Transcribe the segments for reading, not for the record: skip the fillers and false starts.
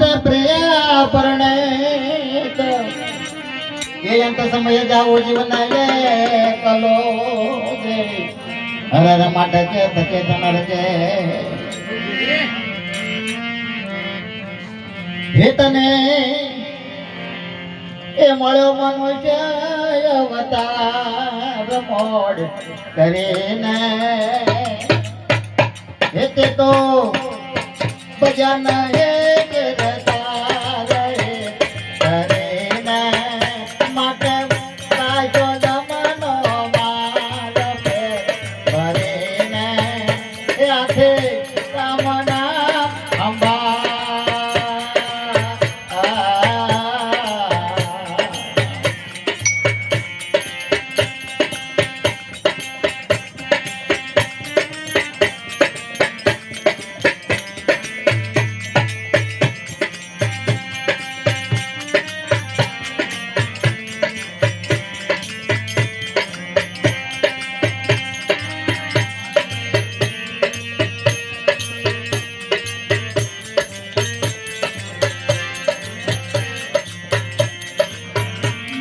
मत प्रिया प्रणेत ये अंत समय जाओ जीवन कलो हर माटे के धके तनर के हेतने ए मळ्यो मनुष्य अवतार मोड करेने हेते तो भजन एक रतार करेने माटे काजो जमनो माल करेने आथे कामना अंबा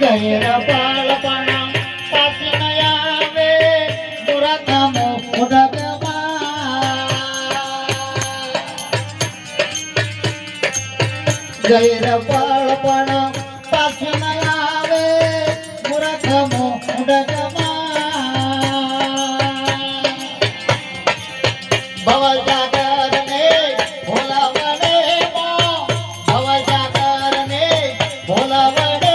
गैर बाळपणा पासून यावे दुरात्मो उदगमा गैर बाळपणा पासून यावे दुरात्मो उदगमा भवजागरने भोलावणे भवजागरने भोलावणे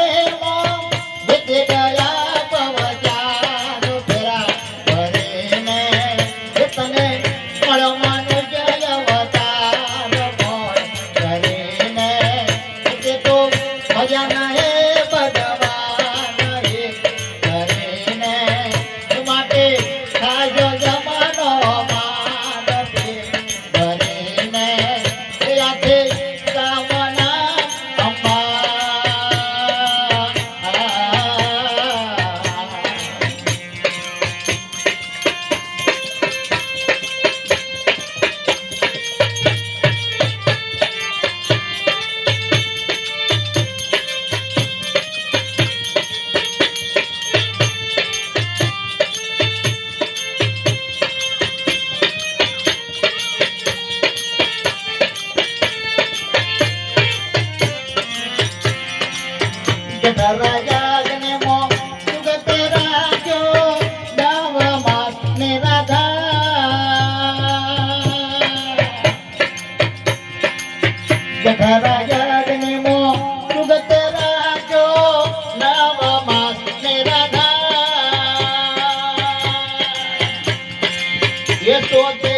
राजाने मो सुगत राजो नव मास निराधा राजाने मो सुगत राजो नव मास निराधा ये सोचे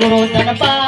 गुरु धन